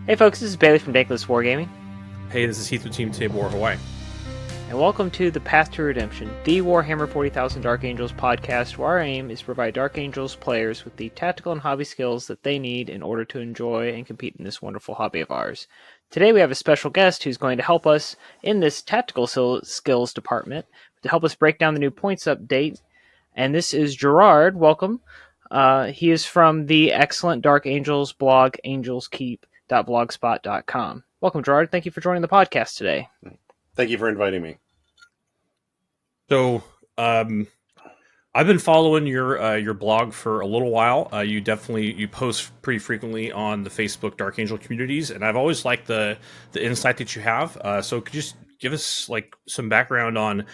Hey folks, this is Bailey from Dank Wargaming. Hey, this is Heath with Team Table War Hawaii. And welcome to The Path to Redemption, the Warhammer 40,000 Dark Angels podcast, where our aim is to provide Dark Angels players with the tactical and hobby skills that they need in order to enjoy and compete in this wonderful hobby of ours. Today we have a special guest who's going to help us in this tactical skills department to help us break down the new points update. And this is Gerard. Welcome. He is from the excellent Dark Angels blog, angelskeep.blogspot.com. Welcome, Gerard. Thank you for joining the podcast today. Thank you for inviting me. So, I've been following your blog for a little while. You post pretty frequently on the Facebook Dark Angel communities, and I've always liked the insight that you have. So, could you just give us like some background on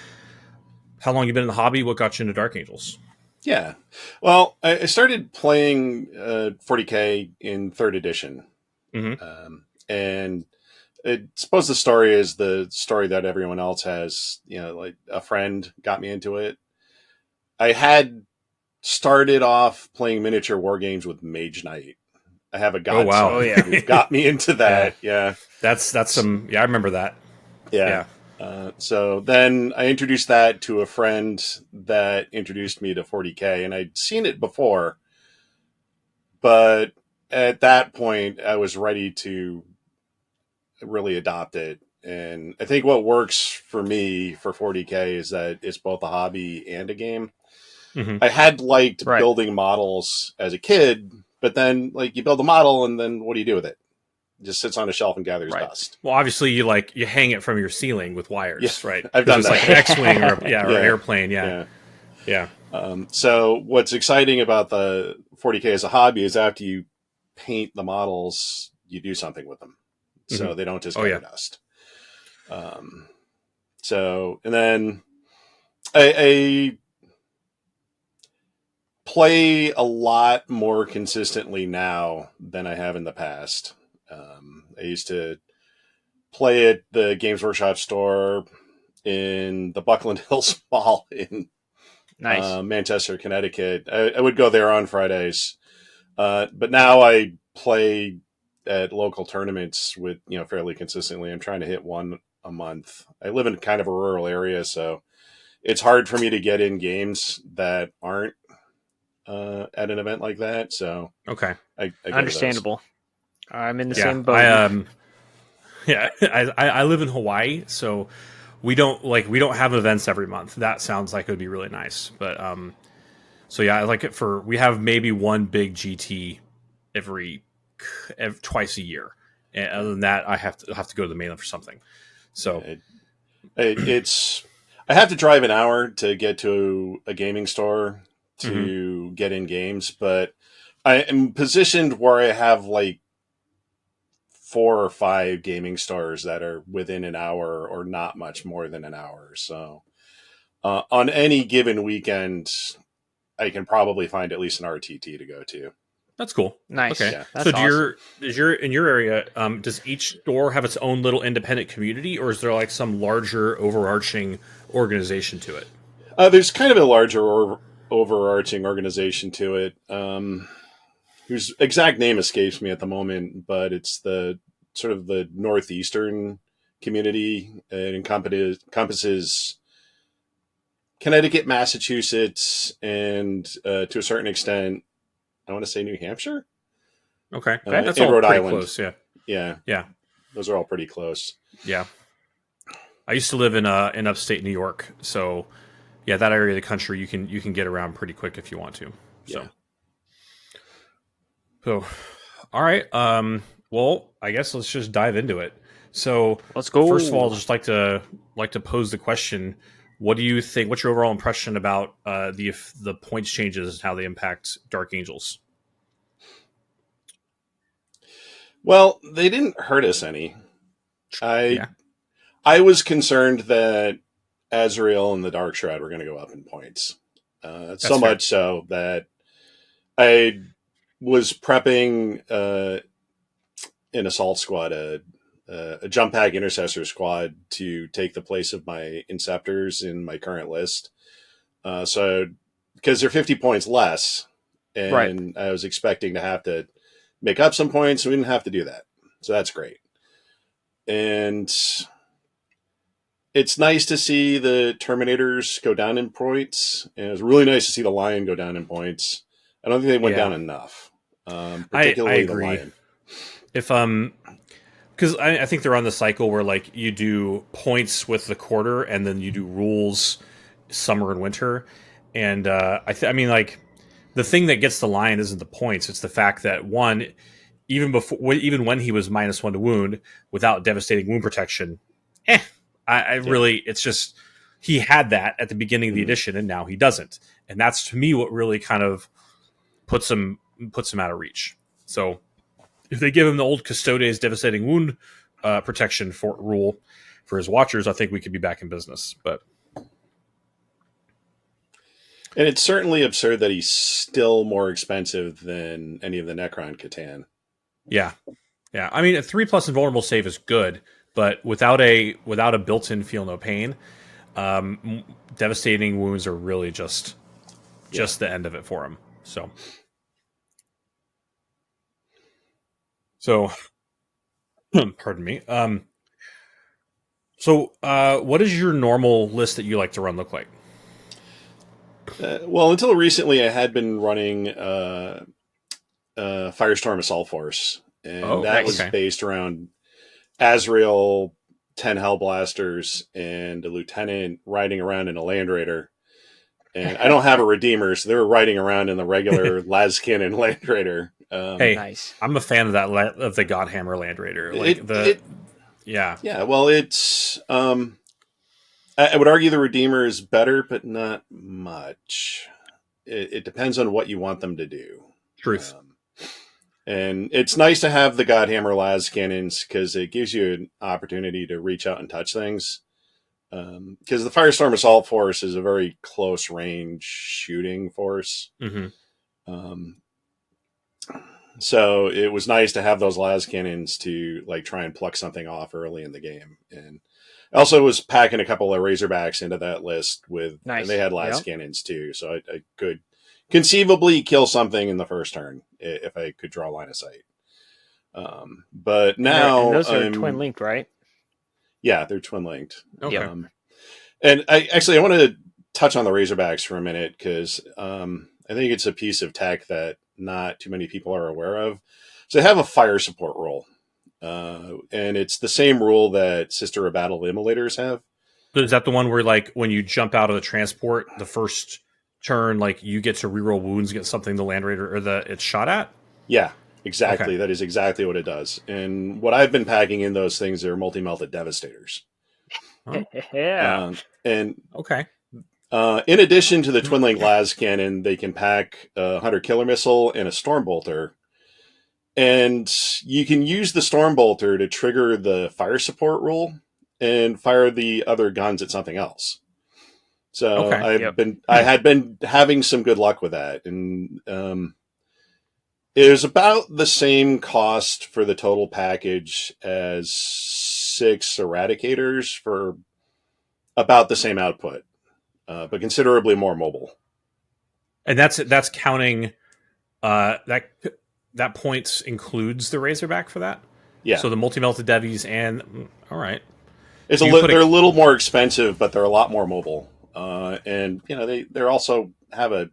how long you've been in the hobby, what got you into Dark Angels? Yeah, well, I started playing 40K in 3rd edition, and I suppose the story is the story that everyone else has. You know, like a friend got me into it. I had started off playing miniature war games with Mage Knight. I have a godson who got me into that. Yeah. That's some. Yeah, I remember that. Yeah. So then I introduced that to a friend that introduced me to 40K, and I'd seen it before, but at that point I was ready to really adopt it. And I think what works for me for 40K is that it's both a hobby and a game. Mm-hmm. I had liked building models as a kid, but then like you build a model and then what do you do with it? It just sits on a shelf and gathers dust. Well, obviously you hang it from your ceiling with wires, right? I've done that. Like an X-wing or an airplane. Yeah. So what's exciting about the 40K as a hobby is after you paint the models, you do something with them. So they don't just gather dust. So, and then I play a lot more consistently now than I have in the past. I used to play at the Games Workshop store in the Buckland Hills Mall in Manchester, Connecticut. I would go there on Fridays. But now I play at local tournaments with, fairly consistently. I'm trying to hit one a month. I live in kind of a rural area, so it's hard for me to get in games that aren't at an event like that. So okay, I understandable. I'm in the same boat. I live in Hawaii, so we don't have events every month. That sounds like it would be really nice, but so yeah, I like it we have maybe one big GT every twice a year, and other than that, I have to go to the mainland for something. So it's I have to drive an hour to get to a gaming store to get in games, but I am positioned where I have like 4 or 5 gaming stores that are within an hour or not much more than an hour. So on any given weekend, I can probably find at least an RTT to go to. That's cool. Nice. Okay. Yeah. That's awesome. In your area, does each store have its own little independent community, or is there like some larger overarching organization to it? There's kind of a larger overarching organization to it, whose exact name escapes me at the moment, but it's the sort of the northeastern community. It encompasses Connecticut, Massachusetts, and to a certain extent, I want to say New Hampshire. Okay, that's all Rhode pretty Island. Close. Yeah. Those are all pretty close. Yeah, I used to live in upstate New York, so yeah, that area of the country you can get around pretty quick if you want to. So, all right. Well, I guess let's just dive into it. So let's go. First of all, I'd just like to pose the question: what do you think? What's your overall impression about the points changes and how they impact Dark Angels? Well, they didn't hurt us any. I was concerned that Azrael and the Dark Shroud were going to go up in points. So much so that I was prepping an assault squad, a jump pack intercessor squad to take the place of my Inceptors in my current list. So because they're 50 points less, and I was expecting to have to make up some points, so we didn't have to do that. So that's great. And it's nice to see the Terminators go down in points. And it was really nice to see the Lion go down in points. I don't think they went down enough. I Particularly the agree. Lion. If because I think they're on the cycle where like you do points with the quarter and then you do rules summer and winter, and I mean like the thing that gets the Lion isn't the points; it's the fact that one, even when he was -1 to wound without devastating wound protection, I really it's just he had that at the beginning of the edition and now he doesn't, and that's to me what really kind of puts him out of reach. So if they give him the old Custodes devastating wound protection rule for his watchers, I think we could be back in business. But and it's certainly absurd that he's still more expensive than any of the Necron Catan. Yeah. I mean, a 3+ invulnerable save is good, but without a built-in feel no pain, devastating wounds are really just the end of it for him. So, pardon me. So, what does your normal list that you like to run look like? Well, until recently, I had been running Firestorm Assault Force, and that was based around Azrael, 10 Hellblasters, and a lieutenant riding around in a Land Raider. And I don't have a Redeemer, so they were riding around in the regular Lascannon Land Raider. Hey, nice. I'm a fan of that of the Godhammer Land Raider. Like yeah. Well, it's I would argue the Redeemer is better, but not much. It depends on what you want them to do. Truth. And it's nice to have the Godhammer las cannons because it gives you an opportunity to reach out and touch things. Because the Firestorm Assault Force is a very close range shooting force. So it was nice to have those las cannons to like try and pluck something off early in the game. And also was packing a couple of Razorbacks into that list and they had las cannons too. So I could conceivably kill something in the first turn if I could draw line of sight. But now and those are twin linked, right? Yeah, they're twin linked. Okay. And I want to touch on the Razorbacks for a minute because I think it's a piece of tech that not too many people are aware of. So they have a fire support rule. And it's the same rule that Sister of Battle Immolators have. So is that the one where, like, when you jump out of the transport, the first turn, like, you get to reroll wounds against something the Land Raider or it's shot at? Yeah, exactly. Okay. That is exactly what it does. And what I've been packing in those things are multi-melted Devastators. Yeah. And okay. In addition to the Twin Link Las Cannon, they can pack a Hunter Killer Missile and a Stormbolter. And you can use the Stormbolter to trigger the fire support rule and fire the other guns at something else. So I had been having some good luck with that. And it was about the same cost for the total package as 6 Eradicators for about the same output, but considerably more mobile. And that's counting that points includes the Razorback for that? Yeah. So the multi-melted Devies and... All right. They're a little more expensive, but they're a lot more mobile. And, you know, they also have a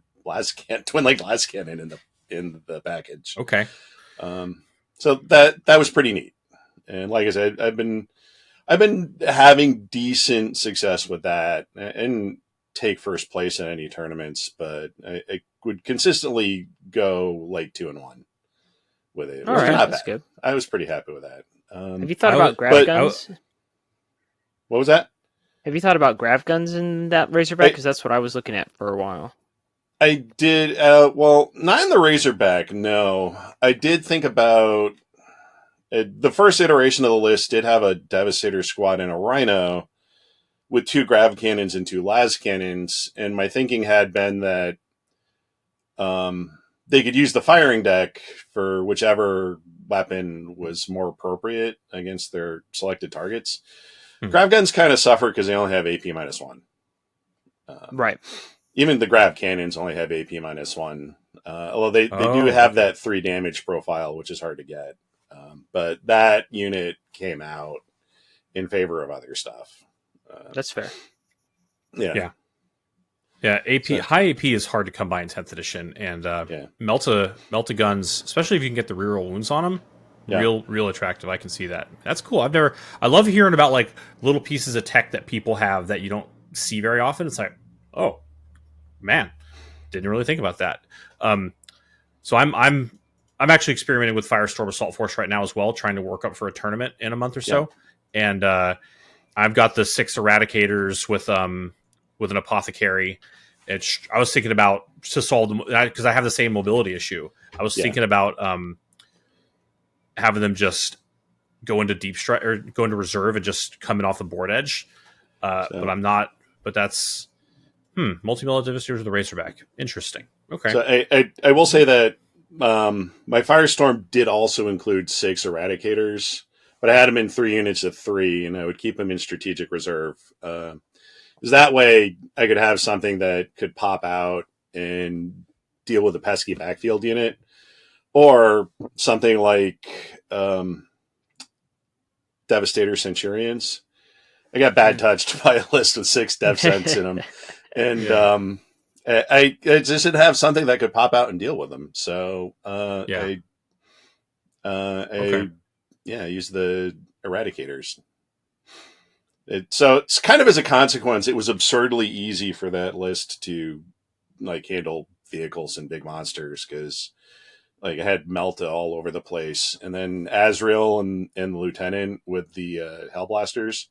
twin link las cannon in the package. Okay. So that was pretty neat. And like I said, I've been having decent success with that and take first place in any tournaments, but I would consistently go like 2-1 with it. All right, that's good. I was pretty happy with that. Have you thought about grav guns? What was that? Have you thought about grav guns in that Razorback? Because that's what I was looking at for a while. I did. Well, not in the Razorback, no. I did think about... the first iteration of the list did have a Devastator squad and a Rhino with 2 grav cannons and 2 las cannons, and my thinking had been that they could use the firing deck for whichever weapon was more appropriate against their selected targets. Grav guns kind of suffer because they only have AP -1. Right. Even the grav cannons only have AP -1, although they do have that 3 damage profile, which is hard to get. But that unit came out in favor of other stuff. That's fair. Yeah. Yeah, AP So- high AP is hard to come by in 10th edition, and melta guns, especially if you can get the reroll wounds on them, real attractive. I can see that. That's cool. I love hearing about like little pieces of tech that people have that you don't see very often. It's like, oh man, didn't really think about that. So I'm actually experimenting with Firestorm Assault Force right now as well, trying to work up for a tournament in a month or so, and I've got the 6 Eradicators with an Apothecary. I was thinking about to solve them because I have the same mobility issue. I was thinking about having them just go into deep strike or go into reserve and just come in off the board edge. But I'm not. But that's multi-million Devastators with the Razorback. Interesting. Okay. So I will say that my Firestorm did also include 6 Eradicators, but I had them in 3 units of 3, and I would keep them in strategic reserve. Because that way I could have something that could pop out and deal with a pesky backfield unit, or something like Devastator Centurions. I got bad touched by a list with 6 Dev Cents in them, and I just didn't have something that could pop out and deal with them. So I used the Eradicators. So it's kind of as a consequence, it was absurdly easy for that list to like handle vehicles and big monsters because like I had Melta all over the place, and then Azrael and the Lieutenant with the Hellblasters.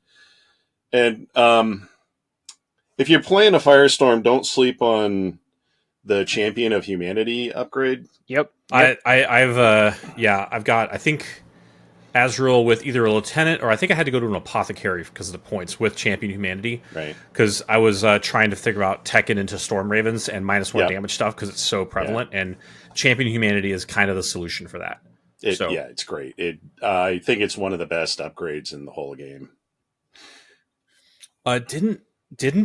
And if you're playing a Firestorm, don't sleep on the Champion of Humanity upgrade. Yep. I've got I think Azrael with either a Lieutenant or I think I had to go to an Apothecary because of the points with Champion Humanity. Right. Because I was trying to figure out teching into Storm Ravens and -1 damage stuff because it's so prevalent, and Champion Humanity is kind of the solution for that. It's great. I think it's one of the best upgrades in the whole game. Didn't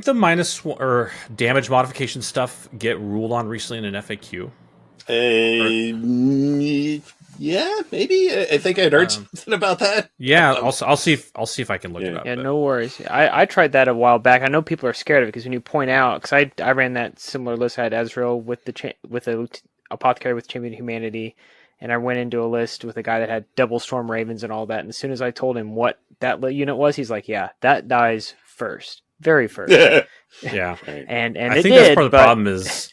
the -1 or damage modification stuff get ruled on recently in an FAQ? Yeah, maybe. I think I'd heard something about that. Yeah, I'll see if I can look it up. Yeah, no worries. I tried that a while back. I know people are scared of it because when you point out, because I ran that similar list. I had Azrael with the Apothecary with Champion Humanity, and I went into a list with a guy that had double Storm Ravens and all that. And as soon as I told him what that unit was, he's like, "Yeah, that dies first, very first." Yeah, and I think that's part of the problem is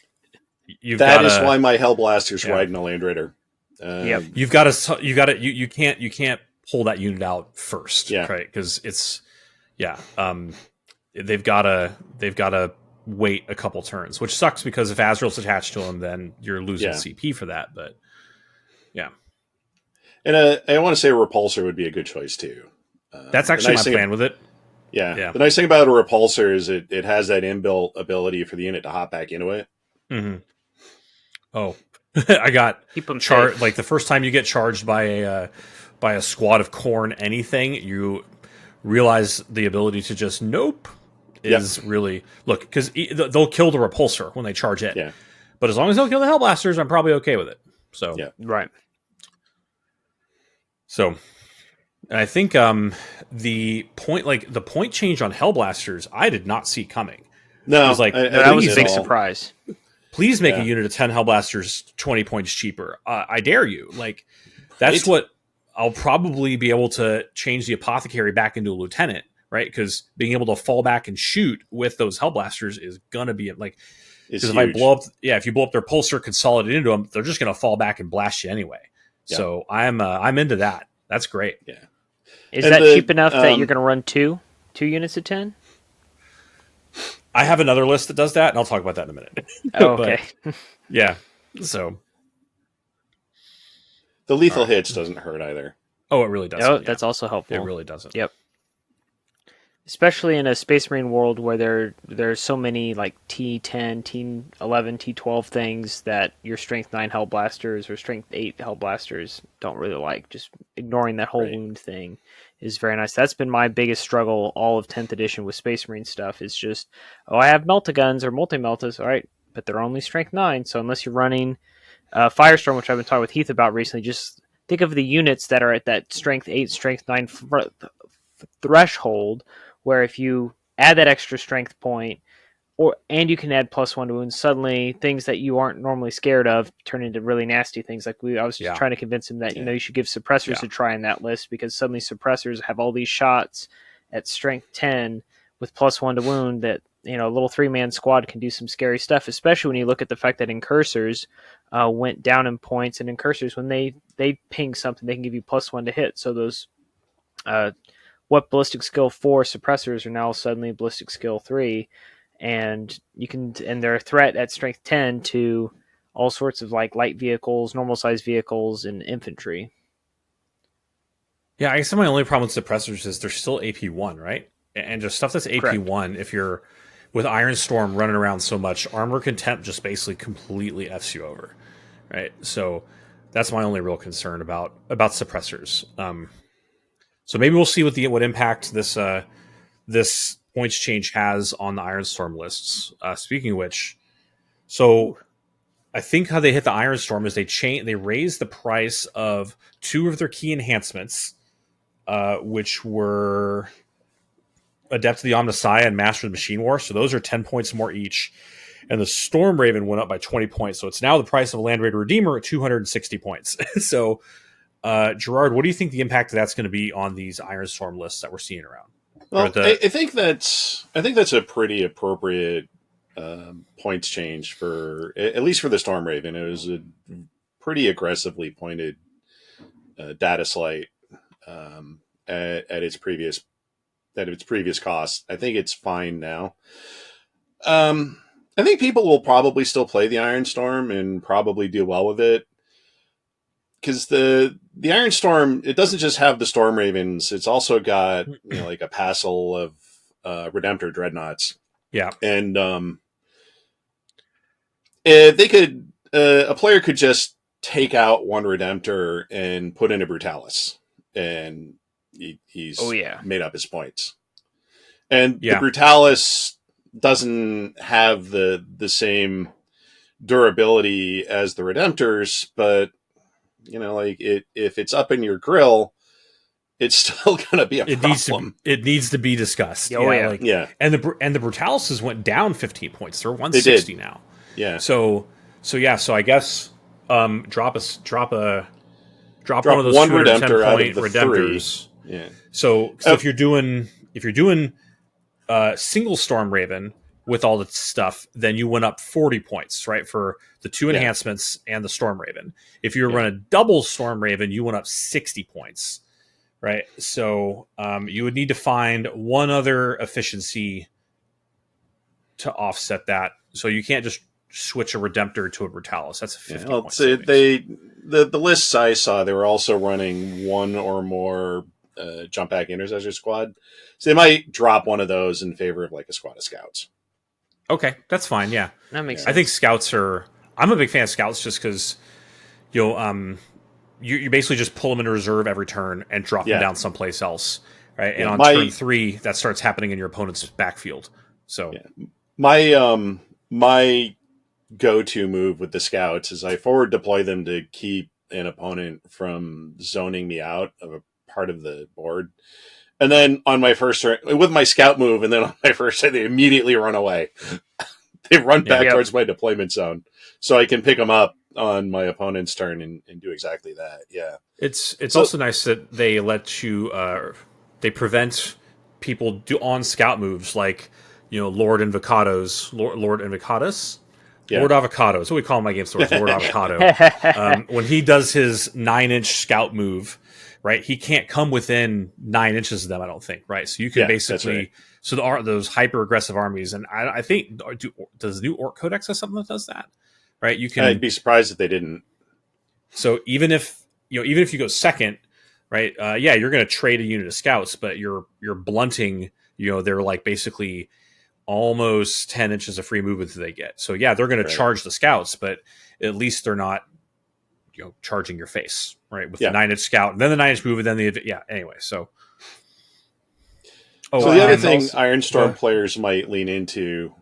that is why my Hellblaster's riding a Land Raider. You can't pull that unit out first, right? Because it's they've got to wait a couple turns, which sucks because if Azrael's attached to him, then you're losing CP for that. But and I want to say a Repulsor would be a good choice too. That's actually my plan with it. Yeah. The nice thing about a Repulsor is it has that inbuilt ability for the unit to hop back into it. Mm-hmm. Oh, I got charged. Like the first time you get charged by a squad of Khorne anything, you realize the ability to just is really because they'll kill the Repulsor when they charge it. Yeah. But as long as they'll kill the Hellblasters, I'm probably okay with it. So right. So, and I think the point change on Hellblasters, I did not see coming. No, it was like that was a big surprise. Please make a unit of 10 Hellblasters 20 points cheaper. I dare you. Like that's what I'll probably be able to change the Apothecary back into a Lieutenant, right? Because being able to fall back and shoot with those Hellblasters is gonna be like. Because if if you blow up their Pulsar, consolidate into them, they're just gonna fall back and blast you anyway. Yeah. So I'm into that. That's great. Yeah. Is that cheap enough that you're gonna run two units of 10? I have another list that does that, and I'll talk about that in a minute. Oh, okay. Yeah. So the lethal hits doesn't hurt either. Oh, it really doesn't. Oh, that's also helpful. It really doesn't. Yep. Especially in a Space Marine world where there's so many like T10, T11, T12 things that your Strength 9 Hellblasters or Strength 8 Hellblasters don't really like. Just ignoring that whole wound thing is very nice. That's been my biggest struggle all of 10th edition with Space Marine stuff is just, I have Melta-Guns or Multi-Meltas, all right, but they're only Strength 9, so unless you're running Firestorm, which I've been talking with Heath about recently, just think of the units that are at that strength 8, strength 9 threshold, where if you add that extra strength point, and you can add +1 to wounds, suddenly things that you aren't normally scared of turn into really nasty things. Like I was just trying to convince him that you should give suppressors a try in that list, because suddenly suppressors have all these shots at strength 10 with +1 to wound that a little 3-man squad can do some scary stuff, especially when you look at the fact that incursors went down in points, and incursors, when they ping something, they can give you +1 to hit. So those what ballistic skill 4 suppressors are now suddenly ballistic skill 3, and they're a threat at strength 10 to all sorts of like light vehicles, normal sized vehicles, and infantry. Yeah, I guess my only problem with suppressors is they're still AP1, right? And just stuff that's AP1, correct. If you're with Iron Storm running around so much, Armor Contempt just basically completely Fs you over, right? So that's my only real concern about suppressors. So maybe we'll see what impact this points change has on the Iron Storm lists. Speaking of which, so I think how they hit the Iron Storm is they raised the price of 2 of their key enhancements, which were Adept of the Omnissiah and Master of the Machine War. So those are 10 points more each. And the Storm Raven went up by 20 points. So it's now the price of a Land Raider Redeemer at 260 points. So, Gerard, what do you think the impact of that's going to be on these Iron Storm lists that we're seeing around? Well, I think that's a pretty appropriate points change for, at least for the Storm Raven. It was a pretty aggressively pointed data slate at its previous cost. I think it's fine now. I think people will probably still play the Iron Storm and probably do well with it, because the Iron Storm, it doesn't just have the Storm Ravens. It's also got like a passel of Redemptor Dreadnoughts. Yeah, and they could a player could just take out one Redemptor and put in a Brutalis, and he's made up his points. And the Brutalis doesn't have the same durability as the Redemptors, but if it's up in your grill, it's still going to be a problem. It needs to be discussed. And the Brutalises went down 15 points. They're 160 now. Yeah. So I guess drop one of those one 210 Redemptor out of the Redemptors. 3. Yeah. So if you're doing single Storm Raven with all the stuff, then you went up 40 points, right, for the 2 enhancements and the Storm Raven. If you run a double Storm Raven, you went up 60 points, right? So you would need to find one other efficiency to offset that. So you can't just switch a Redemptor to a Brutalis. That's a 50 points. The lists I saw, they were also running one or more jump back intercessor squad. So they might drop one of those in favor of like a squad of scouts. Okay, that's fine. Yeah, that makes sense. I think scouts are. I'm a big fan of scouts just because, you basically just pull them into reserve every turn and drop them down someplace else, right? And on turn 3, that starts happening in your opponent's backfield. So, my go-to move with the scouts is I forward deploy them to keep an opponent from zoning me out of a part of the board. And then on my first turn, with my scout move, and then on my first turn, they immediately run away. They run back towards my deployment zone, so I can pick them up on my opponent's turn and do exactly that. Yeah, it's also nice that they let you. They prevent people on scout moves like Lord Invocados, Lord Invocatus. Yeah. Lord Avocado. That's what we call him in my game stores. Lord Avocado. When he does his 9-inch scout move, right, he can't come within 9 inches of them, I don't think, right? So you can basically, right. So those hyper aggressive armies, and I think does the new Orc Codex have something that does that, right? You can. I'd be surprised if they didn't. So even if you go second, right? You're going to trade a unit of scouts, but you're blunting. They're like basically almost 10 inches of free movement that they get. So they're going to charge the scouts, but at least they're not charging your face, right, with the 9-inch scout and then the 9-inch move and then anyway. So the other thing Iron Storm players might lean into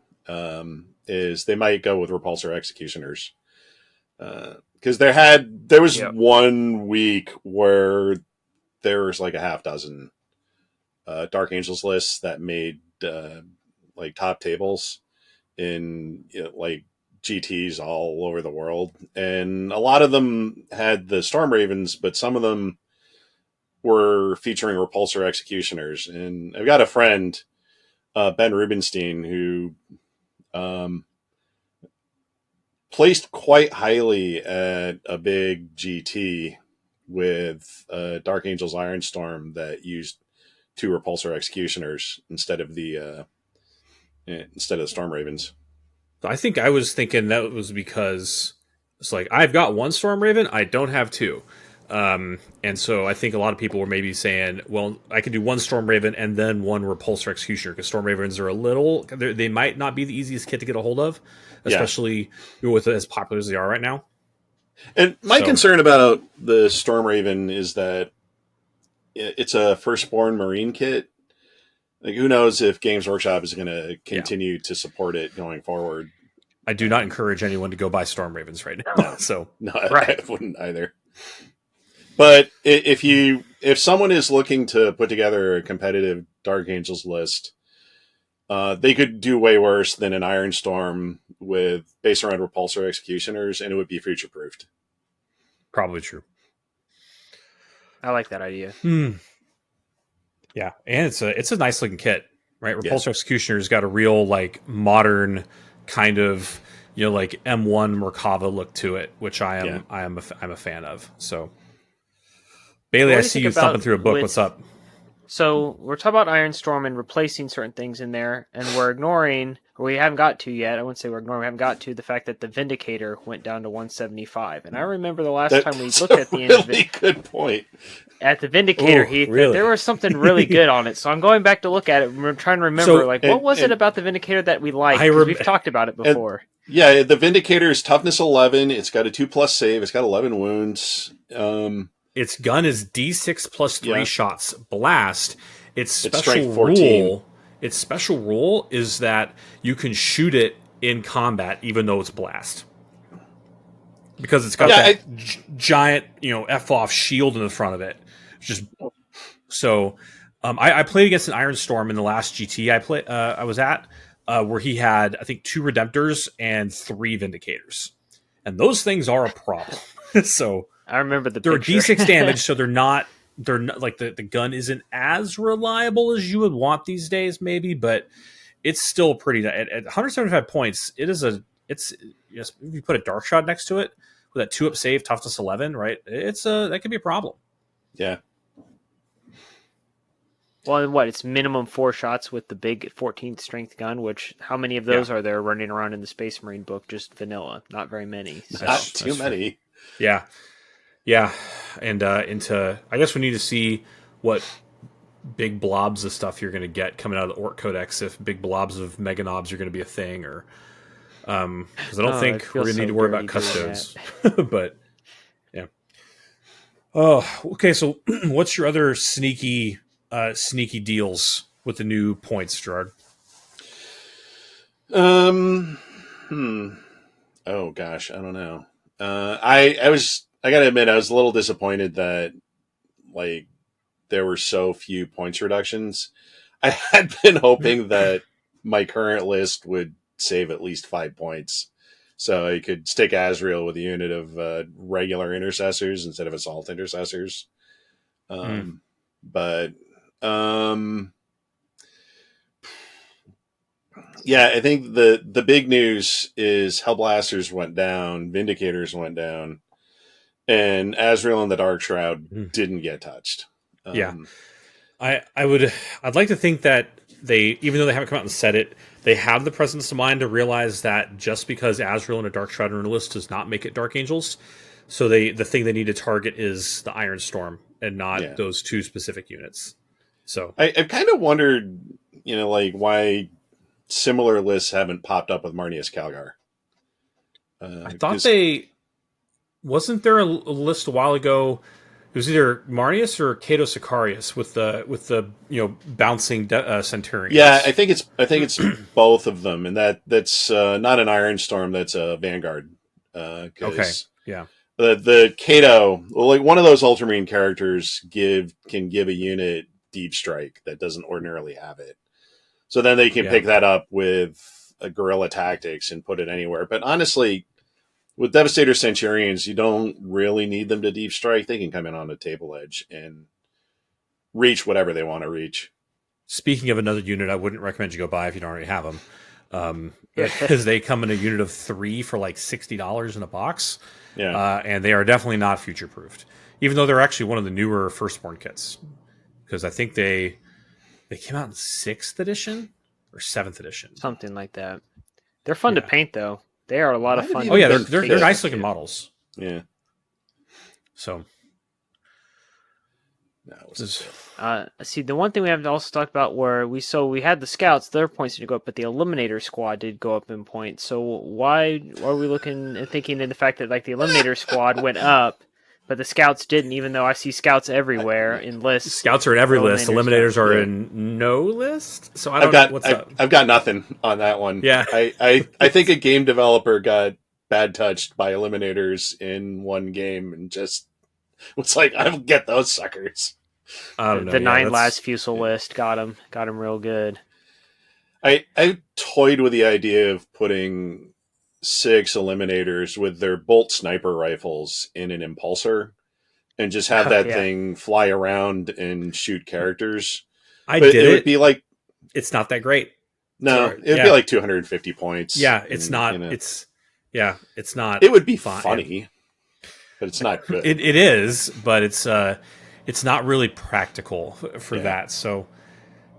is they might go with Repulsor Executioners, because there was Yep. 1 week where there was like a half dozen Dark Angels lists that made like top tables in like GTs all over the world, and a lot of them had the Storm Ravens, but some of them were featuring Repulsor Executioners. And I've got a friend, Ben Rubenstein, who placed quite highly at a big GT with Dark Angels Ironstorm that used 2 Repulsor Executioners instead of the Storm Ravens. I think I was thinking that was because it's like I've got 1 Storm Raven, I don't have 2. And so I think a lot of people were maybe saying, well, I can do 1 Storm Raven and then 1 Repulsor Executioner, because Storm Ravens are they might not be the easiest kit to get a hold of, especially with as popular as they are right now. And my concern about the Storm Raven is that it's a Firstborn Marine kit. Like, who knows if Games Workshop is going to continue to support it going forward. I do not encourage anyone to go buy Storm Ravens right now. No, I wouldn't either. But if someone is looking to put together a competitive Dark Angels list, they could do way worse than an Iron Storm based around Repulsor Executioners, and it would be future proofed. Probably true. I like that idea. Yeah, and it's a nice looking kit, right? Repulsor Executioner's got a real like modern kind of like M1 Merkava look to it, which I'm a fan of. So Bailey, I see you thumping through a book. What's up? So we're talking about Ironstorm and replacing certain things in there, and we're ignoring, or we haven't got to yet, I wouldn't say we're ignoring, we haven't got to the fact that the Vindicator went down to 175. And I remember the last time we looked at the end of it. Good point. At the Vindicator, Heath, there was something really good on it. So I'm going back to look at it. We're trying to remember, what was it about the Vindicator that we liked? We've talked about it before. The Vindicator is toughness 11. It's got a 2+ save. It's got 11 wounds. Its gun is D6 plus 3 shots blast. Its special rule. Its special rule is that you can shoot it in combat, even though it's blast, because it's got that giant, F-off shield in the front of it. Just so, I played against an Iron Storm in the last GT I was at, where he had, I think, 2 Redemptors and 3 Vindicators, and those things are a problem. So I remember they're D6 damage, so they're not like the gun isn't as reliable as you would want these days, maybe, but it's still pretty at 175 points. If you put a Dark Shot next to it with that 2-up save, toughness 11, right? That could be a problem. Yeah. Well, it's minimum 4 shots with the big 14th strength gun, which how many of those are there running around in the Space Marine book? Just vanilla. Not very many. So. Not too many. Yeah. Yeah. And I guess we need to see what big blobs of stuff you're going to get coming out of the Orc Codex, if big blobs of Meganobs are going to be a thing, or because I don't think we're going to need to worry about custodes. But yeah. Oh, okay. So what's your other sneaky deals with the new points, Gerard? Oh gosh, I don't know. I gotta admit, I was a little disappointed that there were so few points reductions. I had been hoping that my current list would save at least 5 points, so I could stick Azrael with a unit of regular intercessors instead of assault intercessors. But I think the big news is Hellblasters went down, Vindicators went down, and Azrael and the Dark Shroud didn't get touched. I'd like to think that they, even though they haven't come out and said it, they have the presence of mind to realize that just because Azrael and a Dark Shroud are on a list does not make it Dark Angels. So the thing they need to target is the Iron Storm and not those 2 specific units. So I've kind of wondered, why similar lists haven't popped up with Marnius Calgar. I thought wasn't there a list a while ago? It was either Marnius or Cato Sicarius with the bouncing Centurions. Yeah, I think it's both of them, and that's not an Iron Storm. That's a Vanguard. Okay. Yeah. the Kato, like one of those Ultramarine characters can give a unit deep strike that doesn't ordinarily have it. So then they can pick that up with a guerrilla tactics and put it anywhere. But honestly, with Devastator Centurions, you don't really need them to deep strike. They can come in on the table edge and reach whatever they want to reach. Speaking of another unit, I wouldn't recommend you go buy if you don't already have them, because they come in a unit of 3 for like $60 in a box. Yeah, and they are definitely not future proofed, even though they're actually one of the newer Firstborn kits. Because I think they came out in 6th edition or 7th edition, something like that. They're fun to paint, though. They are a lot of fun. Oh yeah, they're nice looking models. Yeah. So. See, the one thing we haven't also talked about where we had the scouts, their points didn't go up, but the Eliminator squad did go up in points. So why are we looking and thinking in the fact that like the Eliminator squad went up, but the scouts didn't? Even though I see scouts everywhere in lists. Scouts are in every list. Eliminators are in no list. So I don't know what's up. I've got nothing on that one. Yeah, I think a game developer got bad touched by Eliminators in one game and just was like, I don't get those suckers. I don't know. The 9 last Fusel list got him real good. I toyed with the idea of putting 6 Eliminators with their bolt sniper rifles in an impulsor and just have that thing fly around and shoot characters. It would be like, it's not that great. No, it'd be like 250 points. Yeah, it's not. It's not. It would be funny, but it's not good. It is, but it's not really practical for that. So,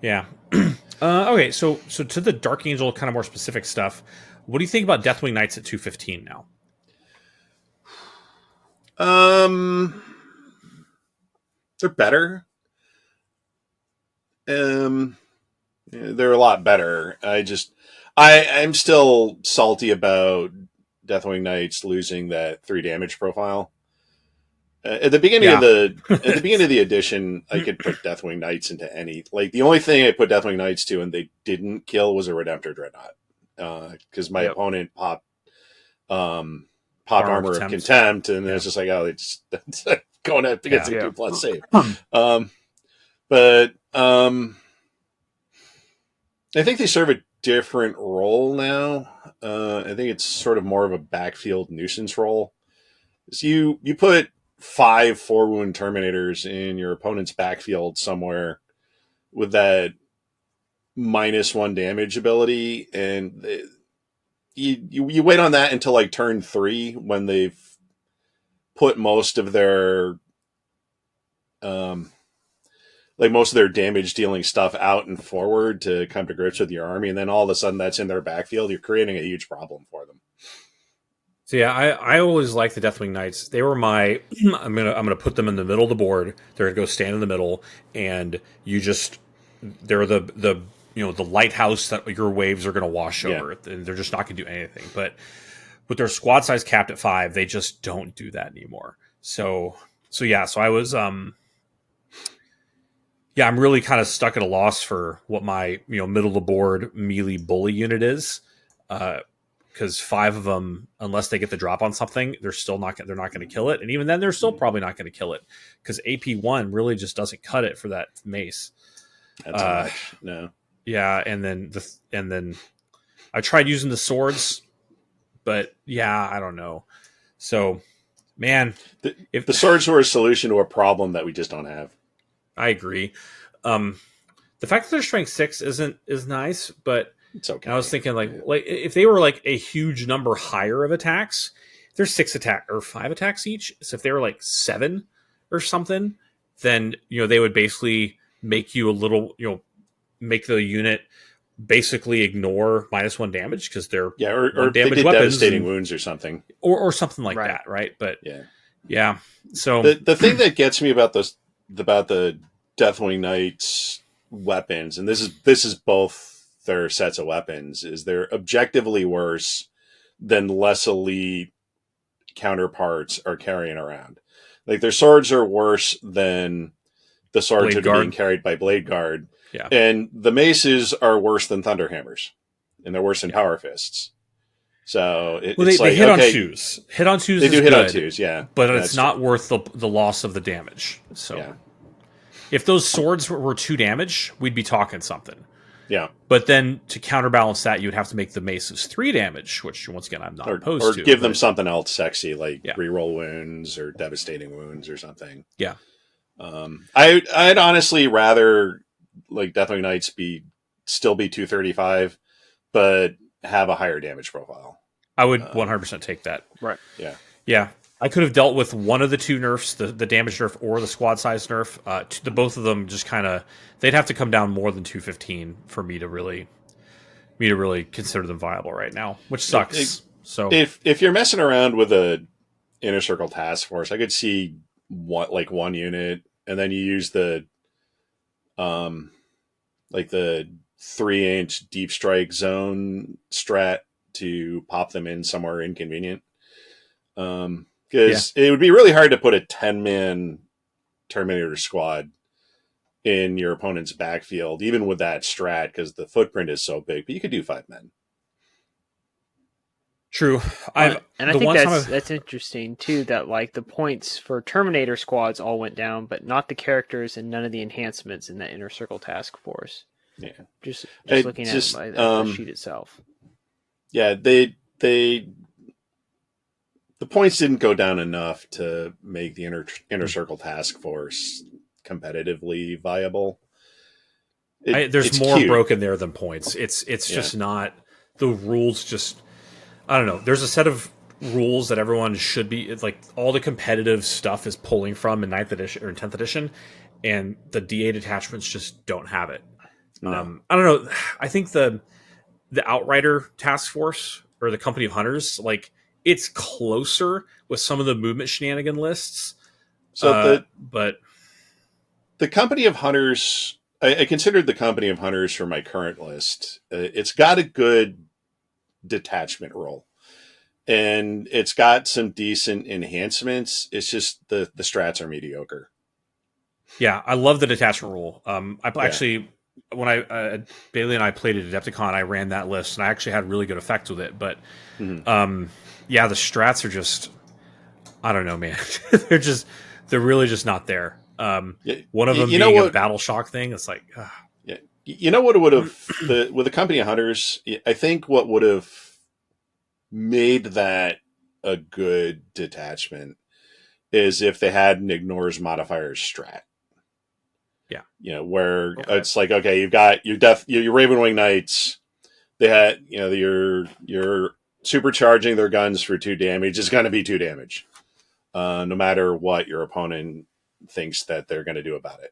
yeah. Okay, so to the Dark Angel kind of more specific stuff, what do you think about Deathwing Knights at 215 now? They're better. They're a lot better. I'm still salty about Deathwing Knights losing that 3 damage profile. At the beginning of the edition, I could put Deathwing Knights into any. Like the only thing I put Deathwing Knights to and they didn't kill was a Redemptor Dreadnought, because my opponent popped Armor of Contempt, and it's just like, oh, it's going up against a 2+ save. But I think they serve a different role now. I think it's sort of more of a backfield nuisance role. So you put 5 4-wound Terminators in your opponent's backfield somewhere with that -1 damage ability, and you wait on that until like turn 3 when they've put most of their most of their damage dealing stuff out and forward to come to grips with your army, and then all of a sudden that's in their backfield. You're creating a huge problem for them. So yeah, I always liked the Deathwing Knights. They were my I'm gonna put them in the middle of the board. They're gonna go stand in the middle, and they're the lighthouse that your waves are gonna wash over, and they're just not gonna do anything. But with their squad size capped at 5, they just don't do that anymore. So I was I'm really kind of stuck at a loss for what my middle of the board melee bully unit is. Because 5 of them, unless they get the drop on something, they're not going to kill it, and even then, they're still probably not going to kill it because AP1 really just doesn't cut it for that mace. That's much. No. Yeah, and then I tried using the swords, but I don't know. So, man, if the swords were a solution to a problem that we just don't have, I agree. The fact that they're strength 6 is nice, but. It's okay. I was thinking like if they were like a huge number higher of attacks, there's 6 attack or 5 attacks each. So if they were like 7 or something, then they would basically make you a little make the unit basically ignore -1 damage because they're or they did devastating wounds or something or something like that, right? But so the thing that gets me about the Deathwing Knights weapons, and this is both their sets of weapons, is they're objectively worse than less elite counterparts are carrying around. Like their swords are worse than the swords that are being carried by Blade Guard. Yeah. And the maces are worse than Thunderhammers. And they're worse than Power Fists. So they like, hit on okay, twos. Hit on twos. they do is hit good, on twos, yeah, but that's it's not true. worth the loss of the damage. So Yeah, if those swords were 2 damage, we'd be talking something. yeah. But then to counterbalance that, you would have to make the maces 3 damage, which once again I'm not opposed Or to. give them something else sexy, like Yeah. reroll wounds or devastating wounds or something. Yeah. I'd honestly rather like Deathwing Knights still be 235, but have a higher damage profile. I would 100% take that. Right. Yeah. Yeah. I could have dealt with one of the 2 nerfs, the damage nerf or the squad size nerf. The both of them just kind of, they'd have to come down more than 215 for me to really consider them viable right now, which sucks. So if you're messing around with a Inner Circle task force, I could see one unit, and then you use the like the 3-inch deep strike zone strat to pop them in somewhere inconvenient. Because it would be really hard to put a 10-man Terminator squad in your opponent's backfield, even with that strat, because the footprint is so big. But you could do 5 men. True. I think that's interesting too. That like the points for Terminator squads all went down, but not the characters and none of the enhancements in the Inner Circle task force. Yeah, just looking at the sheet itself. Yeah, the points didn't go down enough to make the Inner Circle task force competitively viable. There's more cute. Broken there than points. It's just not the rules. Just I don't know. There's a set of rules that everyone should be. It's like all the competitive stuff is pulling from in 9th edition or 10th edition, and the D8 attachments just don't have it. No. I don't know. I think the Outrider task force or the Company of Hunters, like it's closer with some of the movement shenanigan lists. So but the Company of Hunters, I considered the Company of Hunters for my current list. It's got a good detachment roll, and it's got some decent enhancements. It's just the strats are mediocre. Yeah, I love the detachment roll. Actually, when Bailey and I played at Adepticon, I ran that list, and I actually had really good effects with it. But the strats are just, I don't know, man. they're really just not there. One of them being a battle shock thing. It's like, yeah. You know what it would have with the Company of Hunters. I think what would have made that a good detachment is if they had an ignores modifiers strat. Yeah, where it's like, okay, you've got your Ravenwing Knights. They had, you're supercharging their guns for 2 damage. It's going to be 2 damage, no matter what your opponent thinks that they're going to do about it.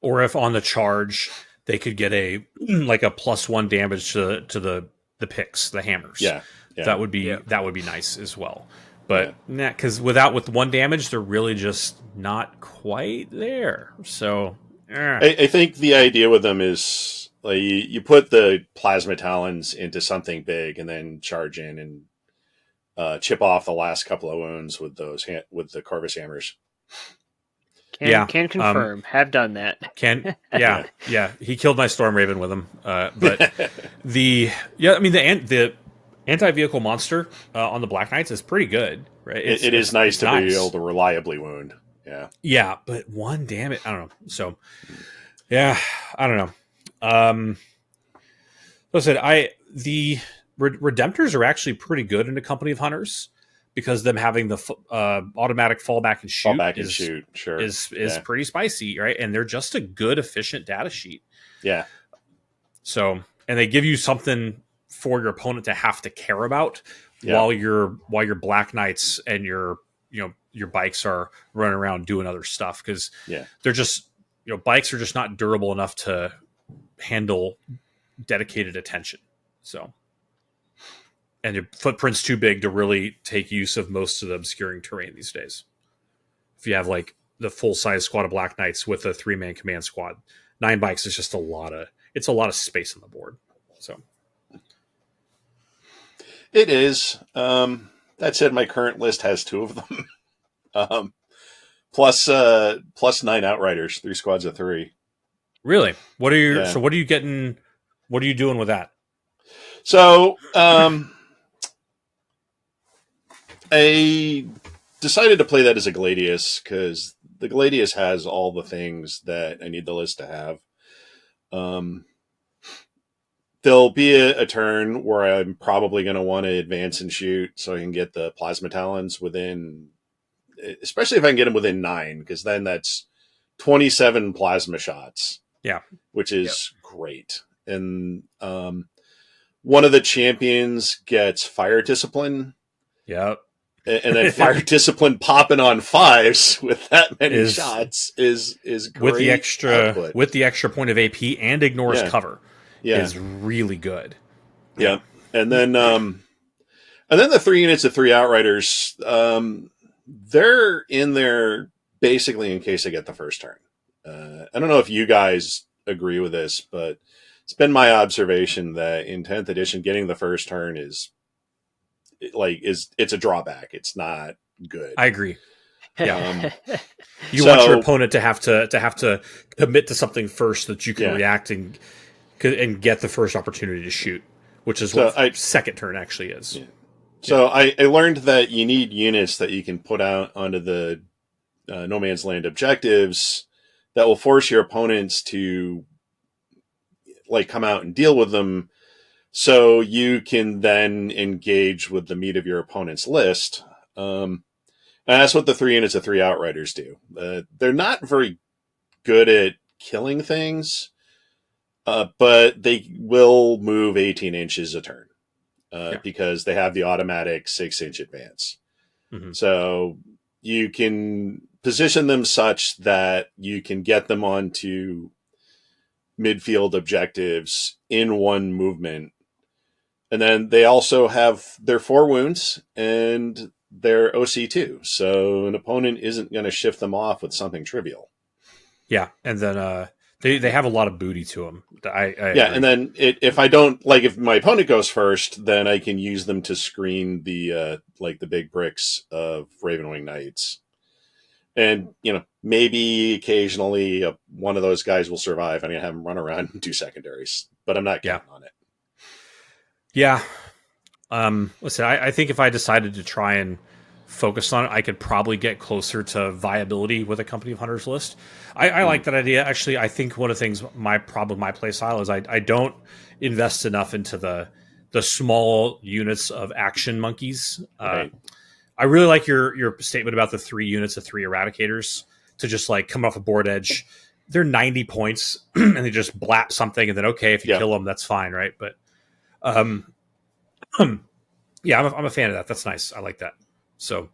Or if on the charge they could get a +1 damage to the picks, the hammers. Yeah. That would be nice as well. But because with 1 damage, they're really just not quite there. So I think the idea with them is like you put the plasma talons into something big and then charge in and chip off the last couple of wounds with with the Corvus hammers. Can confirm. Have done that. Yeah. He killed my Storm Raven with him. But the anti-vehicle monster on the Black Knights is pretty good, right? It is nice to be able to reliably wound. Yeah, but 1 damage, I don't know. So, yeah, I don't know. Listen, the Redemptors are actually pretty good in a Company of Hunters because them having the automatic fallback and shoot sure is pretty spicy, right? And they're just a good, efficient data sheet. Yeah. So, and they give you something for your opponent to have to care about while your Black Knights and your bikes are running around doing other stuff, because they're just bikes are just not durable enough to handle dedicated attention. So, and your footprint's too big to really take use of most of the obscuring terrain these days. If you have like the full size squad of Black Knights with a 3-man command squad, 9 bikes is just a lot of space on the board. So it is. That said, my current list has 2 of them. Plus 9 Outriders, 3 squads of 3. Really? What are you? So what are you getting? What are you doing with that? So I decided to play that as a Gladius because the Gladius has all the things that I need the list to have. There'll be a turn where I'm probably going to want to advance and shoot so I can get the plasma talons within, especially if I can get them within 9, because then that's 27 plasma shots. Yeah. Which is great. And one of the champions gets fire discipline. Yep. And then fire discipline popping on 5s with that many shots is great. With the extra point of AP and ignores cover. Yeah. Is really good. Yeah. And then the 3 units of 3 Outriders, they're in there basically in case I get the first turn. I don't know if you guys agree with this, but it's been my observation that in 10th edition, getting the first turn is it's a drawback. It's not good. I agree. Yeah. You want your opponent to have to commit to something first so that you can react and get the first opportunity to shoot, which is what second turn actually is. Yeah. So I learned that you need units that you can put out onto the No Man's Land objectives that will force your opponents to come out and deal with them, so you can then engage with the meat of your opponent's list. And that's what the 3 units of 3 Outriders do. They're not very good at killing things, but they will move 18 inches a turn because they have the automatic 6-inch advance. Mm-hmm. So you can position them such that you can get them onto midfield objectives in one movement. And then they also have their 4 wounds and their OC2. So an opponent isn't going to shift them off with something trivial. Yeah. And then they have a lot of booty to them. I agree. And then if I don't, if my opponent goes first, then I can use them to screen the big bricks of Ravenwing Knights. And, maybe occasionally one of those guys will survive. I'm going to have them run around and do secondaries, but I'm not counting on it. Yeah. Listen, I think if I decided to try and focus on it, I could probably get closer to viability with a Company of Hunters list. I like that idea. Actually, I think one of the things, my problem, my play style is I don't invest enough into the small units of action monkeys. Right. I really like your statement about the 3 units of 3 eradicators to just come off a board edge. They're 90 points and they just blap something and then, okay, if you kill them, that's fine. Right. But, yeah, I'm a fan of that. That's nice. I like that. So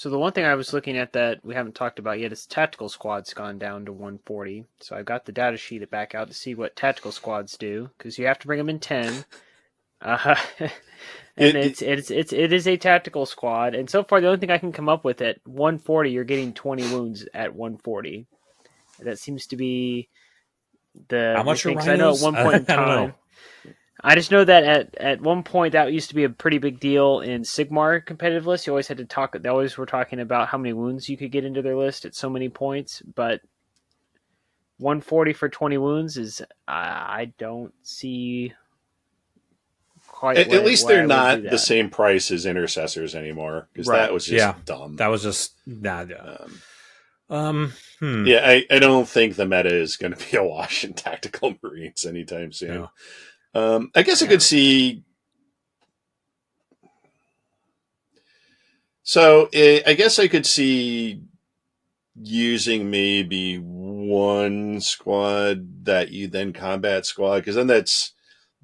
the one thing I was looking at that we haven't talked about yet is tactical squads gone down to 140. So I've got the data sheet back out to see what tactical squads do, because you have to bring them in 10. And it is a tactical squad, and so far the only thing I can come up with at 140, you're getting 20 wounds at 140. That seems to be the how much are rhinos? I know at one point in time, I just know that at one point that used to be a pretty big deal in Sigmar competitive lists. You always had to talk. They always were talking about how many wounds you could get into their list at so many points, but 140 for 20 wounds is I don't see. At least they're not the same price as intercessors anymore, because that was just dumb. That was just Yeah, I don't think the meta is going to be a wash in tactical Marines anytime soon. No. I guess I could see. So I guess I could see using maybe one squad that you then combat squad, because then that's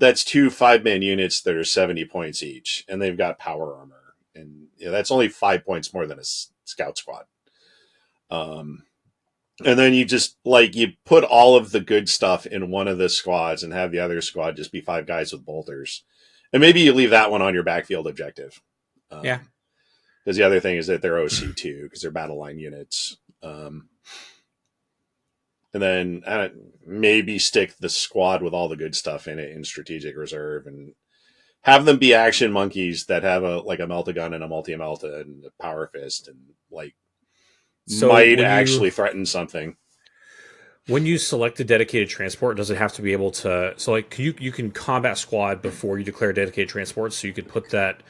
2 5-man units that are 70 points each, and they've got power armor, and that's only 5 points more than a scout squad. And then you just you put all of the good stuff in one of the squads and have the other squad just be 5 guys with bolters, and maybe you leave that one on your backfield objective. Because the other thing is that they're OC2 because they're battle line units. And then maybe stick the squad with all the good stuff in it in strategic reserve, and have them be action monkeys that have a Meltagun and a multi-melta and a power fist, and might actually threaten something. When you select a dedicated transport, does it have to be able to? So you can combat squad before you declare dedicated transport, so you could put that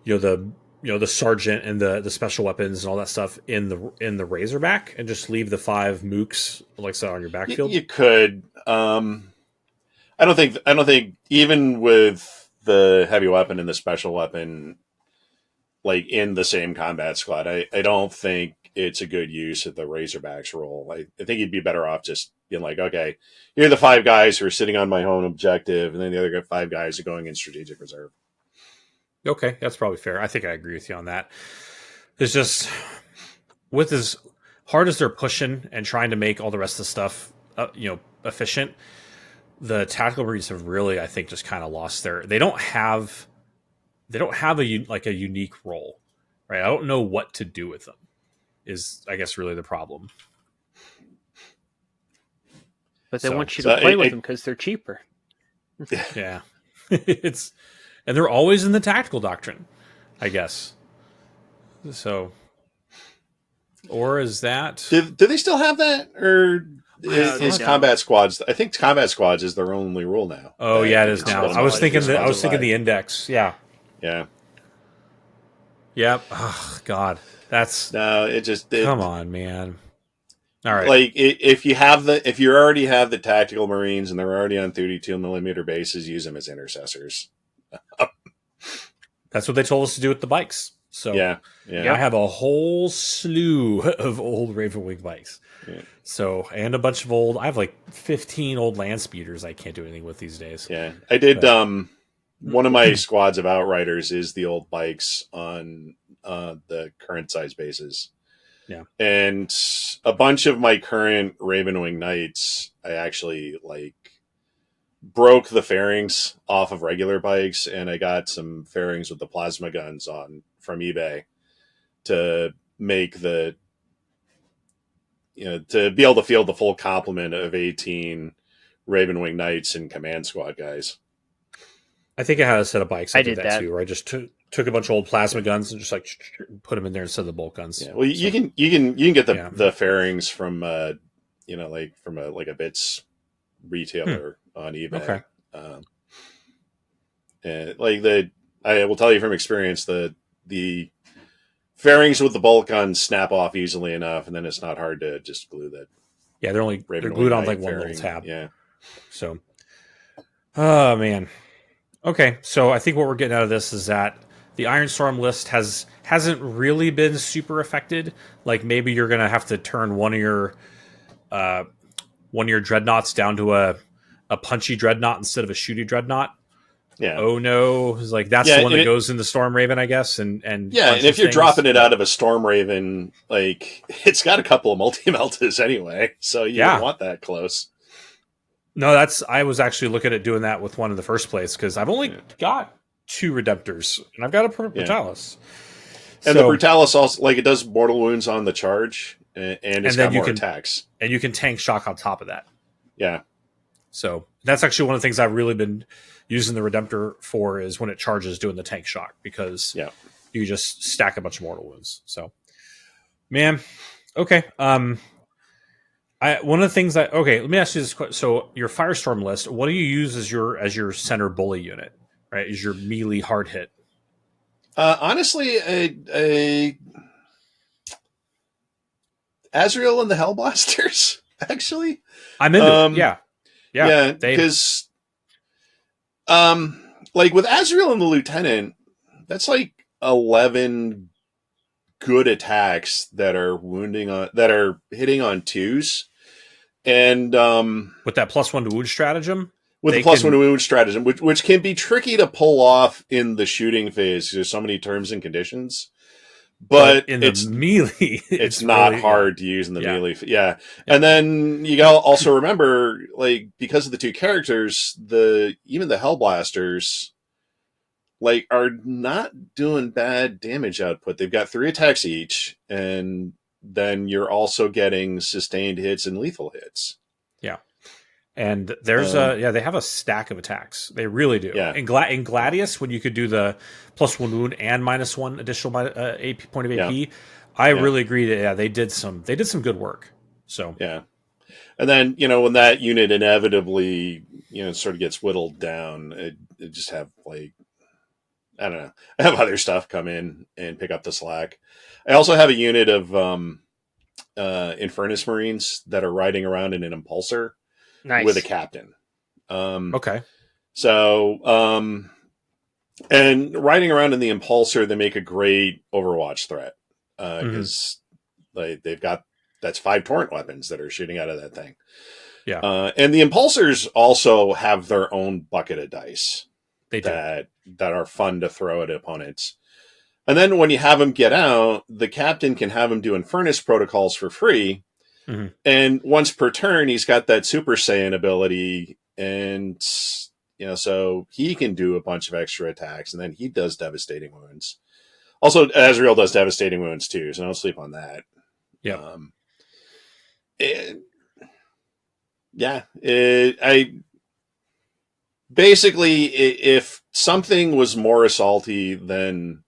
the sergeant and the special weapons and all that stuff in the Razorback and just leave the 5 mooks like so on your backfield? You could. I don't think even with the heavy weapon and the special weapon, like in the same combat squad, I don't think it's a good use of the Razorback's role. I think you'd be better off just being like, okay, here are the 5 guys who are sitting on my home objective, and then the other 5 guys are going in strategic reserve. Okay, that's probably fair. I think I agree with you on that. It's just with as hard as they're pushing and trying to make all the rest of the stuff, efficient. The tactical Marines have really, I think, just kind of lost their. They don't have a unique role, right? I don't know what to do with them. Is I guess really the problem. But they want you to play with them because they're cheaper. Yeah, and they're always in the tactical doctrine, I guess. So, or is that? Do they still have that, or is combat squads? I think combat squads is their only rule now. Oh yeah, it is now. I was thinking the index. Yeah. Yeah. Yep. Oh God, that's no. Come on, man. All right. Like if you already have the tactical Marines and they're already on 32mm bases, use them as intercessors. That's what they told us to do with the bikes. So yeah. I have a whole slew of old Ravenwing bikes. Yeah. So and a bunch of old. I have like 15 old land speeders. I can't do anything with these days. Yeah, I did. One of my squads of Outriders is the old bikes on the current size bases. Yeah, and a bunch of my current Ravenwing Knights, I actually broke the fairings off of regular bikes, and I got some fairings with the plasma guns on from eBay to make to be able to field the full complement of 18 Ravenwing Knights and command squad guys. I think I had a set of bikes. I did that too, where I just took a bunch of old plasma guns and just put them in there instead of the bolt guns. Yeah, well, you can get the fairings from from a bits retailer on eBay. Okay. And I will tell you from experience the fairings with the bolt guns snap off easily enough, and then it's not hard to just glue that. Yeah, they're glued on one little tab. Yeah. So, oh man. Okay, so I think what we're getting out of this is that the Ironstorm list hasn't really been super affected. Like maybe you're gonna have to turn one of your dreadnoughts down to a punchy dreadnought instead of a shooty dreadnought. Yeah. Oh no, it's like that's the one that goes in the Storm Raven, I guess. And if you're dropping it out of a Storm Raven, it's got a couple of multi-meltas anyway, so you don't want that close. No, I was actually looking at doing that with one in the first place because I've only got 2 Redemptors and I've got a Brutalis. And the Brutalis also it does mortal wounds on the charge and it's got more attacks. And you can tank shock on top of that. Yeah. So that's actually one of the things I've really been using the Redemptor for is when it charges doing the tank shock because you just stack a bunch of mortal wounds. So, man, okay. One of the things let me ask you this question. So your Firestorm list, what do you use as your center bully unit, right? Is your melee hard hit? Honestly, Azrael and the Hellblasters, actually. I'm into it. Yeah. Because with Azrael and the Lieutenant, that's 11 good attacks that are hitting on 2s. And with that +1 to wound stratagem, with the +1 to wound stratagem, which can be tricky to pull off in the shooting phase, there's so many terms and conditions. But in the melee, it's not really hard to use in the melee. Yeah, and then you gotta also remember, because of the 2 characters, even the Hellblasters, are not doing bad damage output. They've got 3 attacks each, and then you're also getting sustained hits and lethal hits. Yeah. And there's they have a stack of attacks. They really do. Yeah. In Gladius, when you could do the +1 wound and -1 additional AP point of AP, I really agree that they did some good work. So yeah. And then, when that unit inevitably, sort of gets whittled down, it just have I don't know. I have other stuff come in and pick up the slack. I also have a unit of Infernus Marines that are riding around in an impulsor with a Nice. captain. Okay. So, and riding around in the impulsor, they make a great Overwatch threat Hmm. because they've got that's 5 torrent weapons that are shooting out of that thing. Yeah, And the impulsors also have their own bucket of dice they do. that are fun to throw at opponents. And then when you have them get out, the captain can have them do Infernus protocols for free. Hmm. And once per turn, he's got that Super Saiyan ability, and so he can do a bunch of extra attacks, and then he does devastating wounds. Also, Azrael does devastating wounds too, so don't sleep on that. Yep. Um, it, I basically, if something was more assaulty than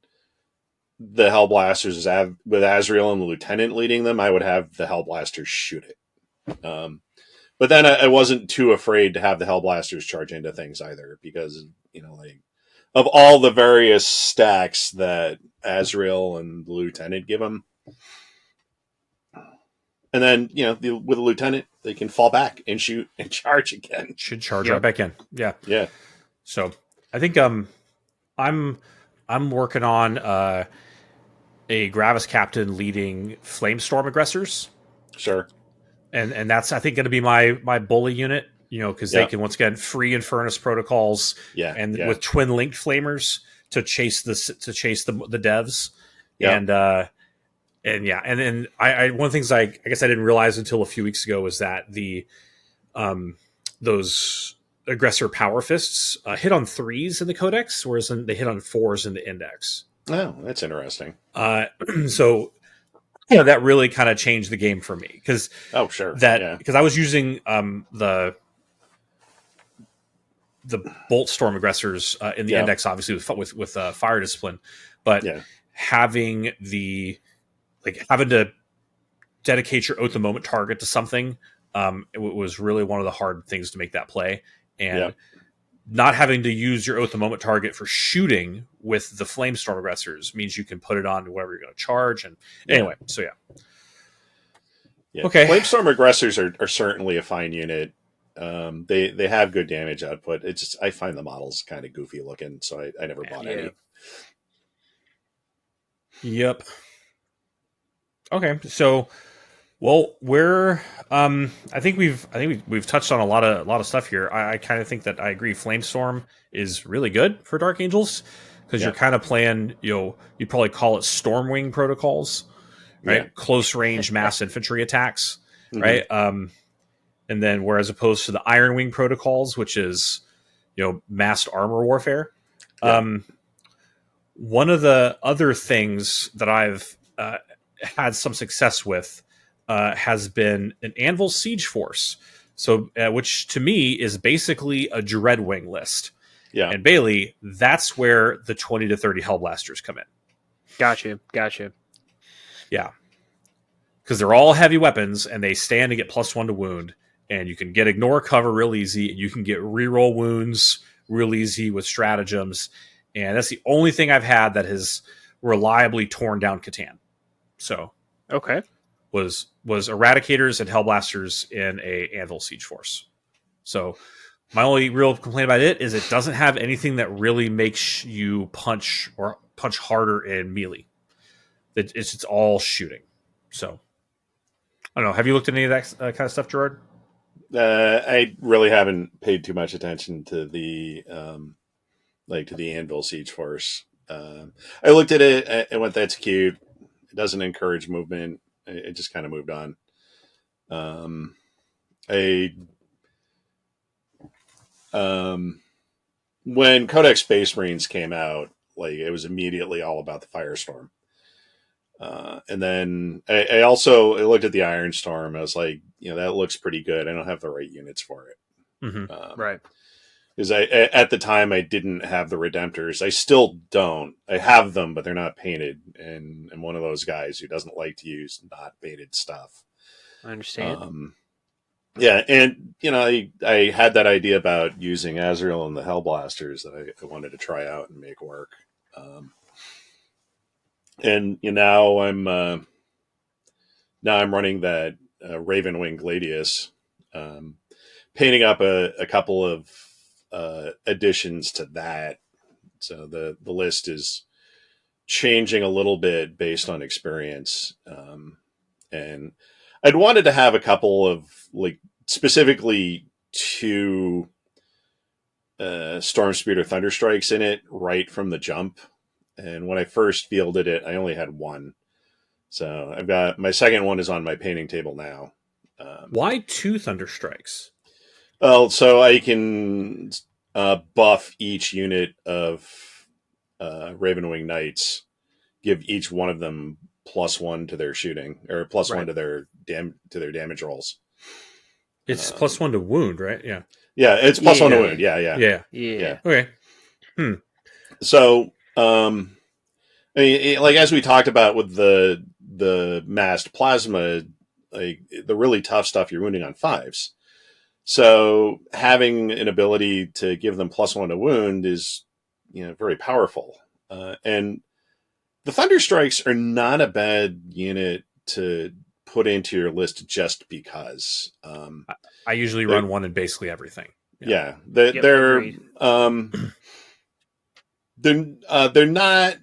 the Hellblasters with Azrael and the Lieutenant leading them, I would have the Hellblasters shoot it. But then I wasn't too afraid to have the Hellblasters charge into things either, because of all the various stacks that Azrael and the Lieutenant give them, and then with a Lieutenant they can fall back and shoot and charge again. Should charge right Yep. back in. Yeah. Yeah, So I think I'm working on a Gravis captain leading Flamestorm aggressors, sure. and that's I think going to be my bully unit. Because they Yeah, can once again free Infernus protocols yeah, and yeah, with twin linked flamers to chase the devs yeah. and yeah, and then I one of the things I guess I didn't realize until a few weeks ago was that the those aggressor power fists hit on 3s in the codex, whereas they hit on 4s in the index. Oh, that's interesting. So that really kind of changed the game for me because Oh, sure. Yeah, I was using the bolt storm aggressors in the yeah, index, obviously with fire discipline, but yeah, having having to dedicate your oath the moment target to something, it was really one of the hard things to make that play. yeah, And not having to use your oath the moment target for shooting with the flamestorm aggressors means you can put it on to whatever you're going to charge. And yeah. anyway, so yeah. Yeah. Okay. Flamestorm aggressors are certainly a fine unit. They have good damage output. It's just I find the models kind of goofy looking, so I never bought Yeah. any. Yep. Okay. So, well, we're I think we've touched on a lot of stuff here. I kind of think that I agree. Flamestorm is really good for Dark Angels because Yeah, you're kind of playing. You'd probably call it Stormwing protocols, yeah, right? Close range mass infantry attacks, hmm, right? And then whereas opposed to the Iron Wing protocols, which is massed armor warfare. yeah, Um, One of the other things that I've had some success with has been an Anvil Siege Force. So, which to me is basically a Dreadwing list. yeah, And Bailey, that's where the 20 to 30 Hellblasters come in. Gotcha. Yeah. Because they're all heavy weapons and they stand to get +1 to wound. And you can get ignore cover real easy. And you can get reroll wounds real easy with stratagems. And that's the only thing I've had that has reliably torn down Catan. So Okay. was Eradicators and Hellblasters in a Anvil Siege Force. So my only real complaint about it is it doesn't have anything that really makes you punch harder in melee. It's all shooting. So I don't know. Have you looked at any of that kind of stuff, Gerard? I really haven't paid too much attention to the to the Anvil Siege Force. I looked at it and went, "That's cute." It doesn't encourage movement. It just kind of moved on. I When Codex Space Marines came out, it was immediately all about the Firestorm. And then I also looked at the Iron Storm. I was like, that looks pretty good. I don't have the right units for it. Mm-hmm. Right. Because at the time I didn't have the Redemptors. I still don't. I have them, but they're not painted, and I'm one of those guys who doesn't like to use not painted stuff. I understand. Yeah, and I had that idea about using Azrael and the Hellblasters that I wanted to try out and make work. And now I'm running that Ravenwing Gladius, painting up a couple of additions to that. So the list is changing a little bit based on experience. And I'd wanted to have a couple of, like, specifically two Storm Speed or Thunderstrikes in it right from the jump. And when I first fielded it, I only had one. So I've got my second one is on my painting table now. Why 2 Thunderstrikes? Well, so I can buff each unit of Ravenwing Knights, give each one of them +1 to their shooting, or +1 to their damage rolls. It's +1 to wound, right? Yeah. Yeah, it's +1 to wound. Yeah. Okay. So, I mean, like, as we talked about with the massed plasma, like, the really tough stuff you're wounding on 5s. So having an ability to give them +1 to wound is, very powerful. And the Thunderstrikes are not a bad unit to put into your list just because. I usually run one in basically everything. Yeah, they're not.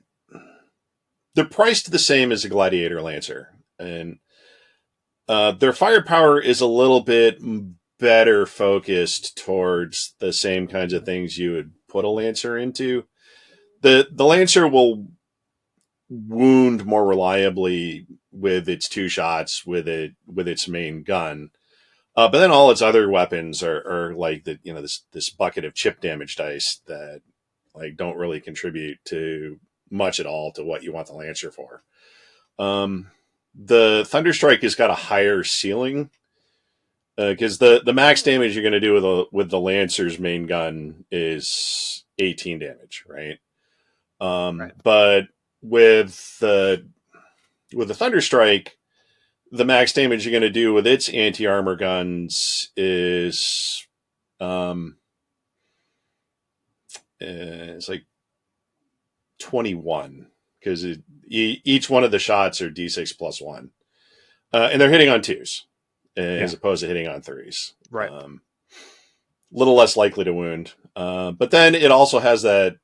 They're priced the same as a Gladiator Lancer, and their firepower is a little bit better focused towards the same kinds of things you would put a Lancer into. The Lancer will wound more reliably with its 2 shots with its main gun, but then all its other weapons are like this bucket of chip damage dice that, like, don't really contribute to much at all to what you want the Lancer for. The Thunderstrike has got a higher ceiling because the max damage you're going to do with the Lancer's main gun is 18 damage, right? But with the Thunderstrike, the max damage you're going to do with its anti-armor guns is it's like 21, because each one of the shots are d6 +1, and they're hitting on 2s as opposed to hitting on 3s. Right. Little less likely to wound, but then it also has that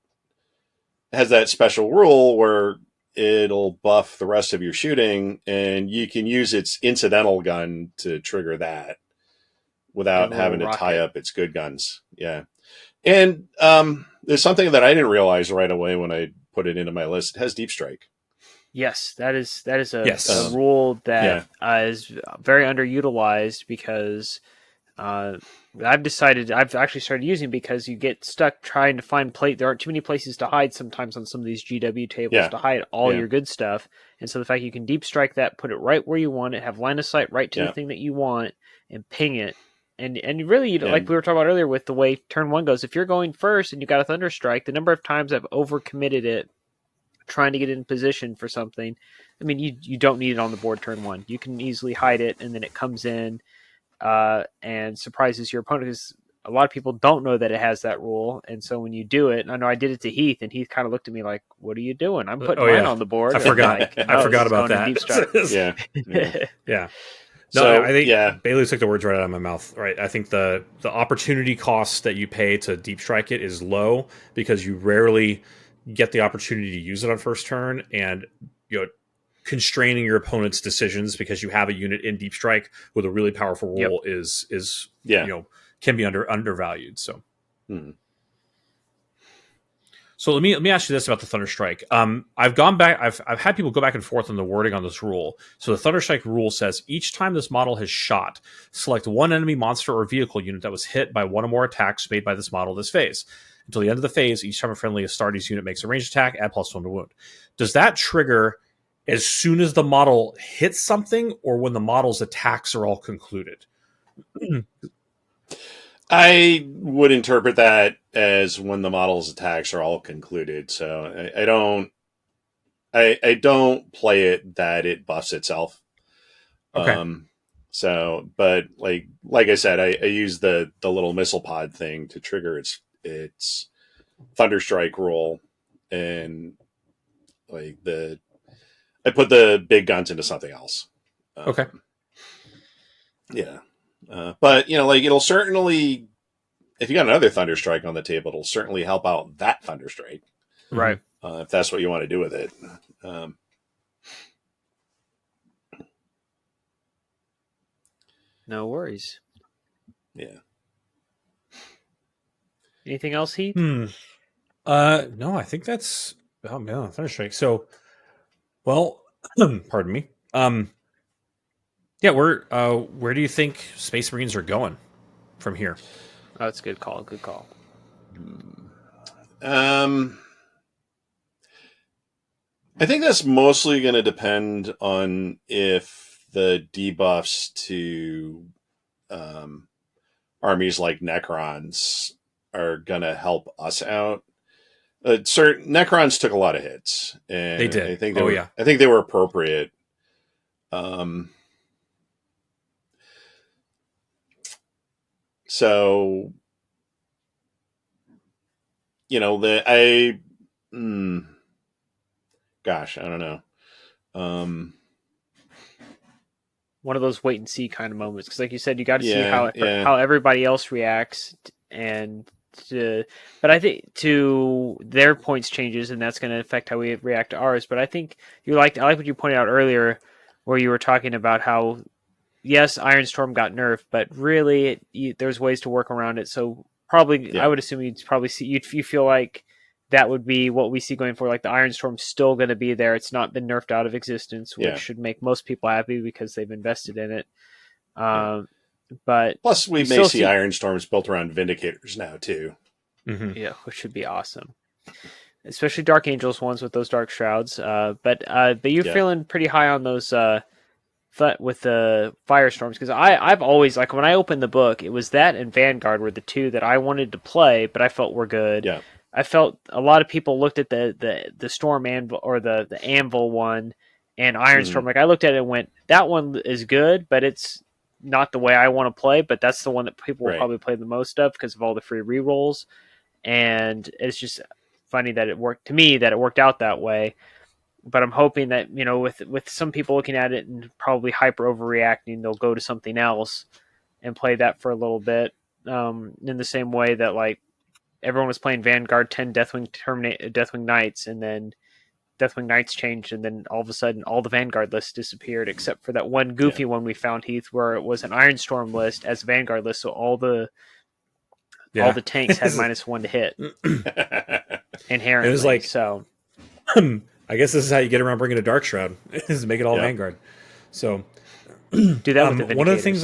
special rule where it'll buff the rest of your shooting, and you can use its incidental gun to trigger that without having to tie up its good guns. Yeah. And there's something that I didn't realize right away when I put it into my list. It has Deep Strike. Yes, that is a rule that is very underutilized, because I've actually started using, because you get stuck trying to find there aren't too many places to hide sometimes on some of these GW tables to hide all your good stuff. And so the fact you can Deep Strike that, put it right where you want it, have line of sight right to the thing that you want, and ping it. And really, like we were talking about earlier with the way turn 1 goes, if you're going first and you got a Thunderstrike, the number of times I've overcommitted it trying to get in position for something, I mean, you don't need it on the board turn 1. You can easily hide it, and then it comes in and surprises your opponent, because a lot of people don't know that it has that rule. And so when you do it, I know I did it to Heath, and Heath kind of looked at me like, "What are you doing? I'm putting mine on the board." I forgot. Like, I forgot about that. Deep Strike. Yeah. No, I think Bailey took the words right out of my mouth. Right, I think the opportunity cost that you pay to Deep Strike it is low, because you rarely get the opportunity to use it on first turn, and constraining your opponent's decisions because you have a unit in Deep Strike with a really powerful rule is can be undervalued. So. So let me ask you this about the Thunderstrike. I've gone back. I've had people go back and forth on the wording on this rule. So the Thunderstrike rule says each time this model has shot, select one enemy monster or vehicle unit that was hit by one or more attacks made by this model this phase. Until the end of the phase, each time a friendly Astartes unit makes a ranged attack, add +1 to wound. Does that trigger as soon as the model hits something, or when the model's attacks are all concluded? I would interpret that as when the model's attacks are all concluded. So I don't play it that it buffs itself. Okay. So, but like I said, I use the little missile pod thing to trigger its Thunderstrike rule. and like I put the big guns into something else. Okay. Yeah. But, like, it'll certainly, if you got another Thunderstrike on the table, it'll certainly help out that Thunderstrike. Right. If that's what you want to do with it. No worries. Yeah. Anything else, Heath? No, I think that's Thunderstrike. So, well, pardon me. Yeah, where do you think Space Marines are going from here? Oh, that's a good call. Good call. I think that's mostly going to depend on if the debuffs to armies like Necrons are going to help us out. Certain Necrons took a lot of hits, and They did. I think Yeah. I think they were appropriate. So, gosh, I don't know. One of those wait and see kind of moments, because like you said, you got to see Yeah, how everybody else reacts, but I think to their points changes, and that's going to affect how we react to ours. But I think I like what you pointed out earlier, where you were talking about how yes, Iron Storm got nerfed, but really there's ways to work around it. So probably, Yeah. I would assume you'd probably see you feel like that would be what we see going forward. Like the Iron Storm's still going to be there. It's not been nerfed out of existence, which Yeah. should make most people happy because they've invested in it. Yeah. But plus, we may see Iron Storms built around Vindicators now too. Mm-hmm. Yeah, which should be awesome. Especially Dark Angels ones with those Dark Shrouds. But you're feeling pretty high on those with the Firestorms, because I've always, like, when I opened the book, it was that and Vanguard were the two that I wanted to play, but I felt were good. Yeah. I felt a lot of people looked at the Storm Anvil or the Anvil one and Iron Storm. Like, I looked at it and went, that one is good, but it's not the way I want to play. But that's the one that people will probably play the most of because of all the free rerolls. And it's just funny that it worked out that way. But I'm hoping that, with some people looking at it and probably hyper overreacting, they'll go to something else and play that for a little bit. In the same way that, like, everyone was playing Vanguard 10 Deathwing Knights, and then Deathwing Knights changed, and then all of a sudden all the Vanguard lists disappeared except for that one goofy one we found, Heath, where it was an Iron Storm list as a Vanguard list, so all the tanks had -1 to hit inherently. It was like, so I guess this is how you get around bringing a Dark Shroud, is make it all Vanguard. So do that with the Vindicators. one of the things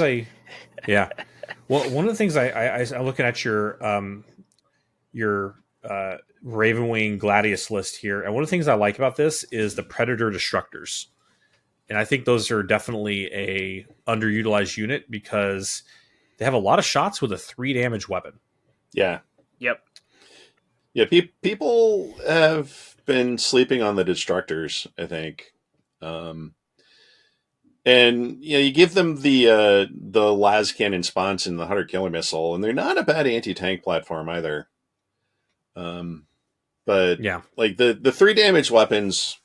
one of the things I'm looking at your Ravenwing Gladius list here, and one of the things I like about this is the Predator Destructors, and I think those are definitely a underutilized unit because they have a lot of shots with a 3 damage weapon. Yeah. Yep. Yeah. People have been sleeping on the Destructors, I think. And you give them the las cannon sponge and the 100 killer missile, and they're not a bad anti-tank platform either. But yeah, like the 3 damage weapons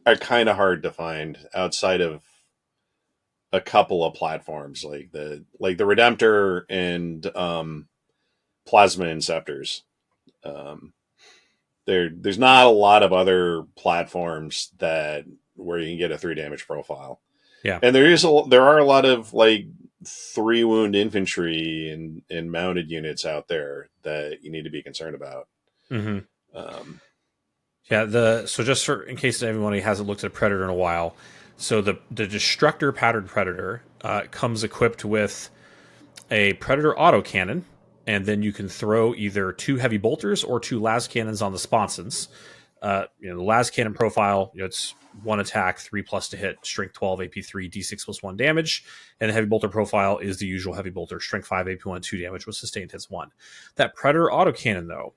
are kind of hard to find outside of a couple of platforms, like the Redemptor and Plasma Inceptors. There's not a lot of other platforms where you can get a 3 damage profile. Yeah, and there are a lot of like 3 wound infantry and mounted units out there that you need to be concerned about. Mm-hmm. So just in case anybody hasn't looked at a Predator in a while, so the Destructor Patterned Predator comes equipped with a Predator autocannon, and then you can throw either 2 heavy bolters or 2 las cannons on the sponsons. The las cannon profile, it's 1 attack, 3+ to hit, strength 12, AP 3, D6 + 1 damage, and the heavy bolter profile is the usual heavy bolter, strength 5, AP 1, 2 damage with sustained hits 1. That Predator autocannon, though,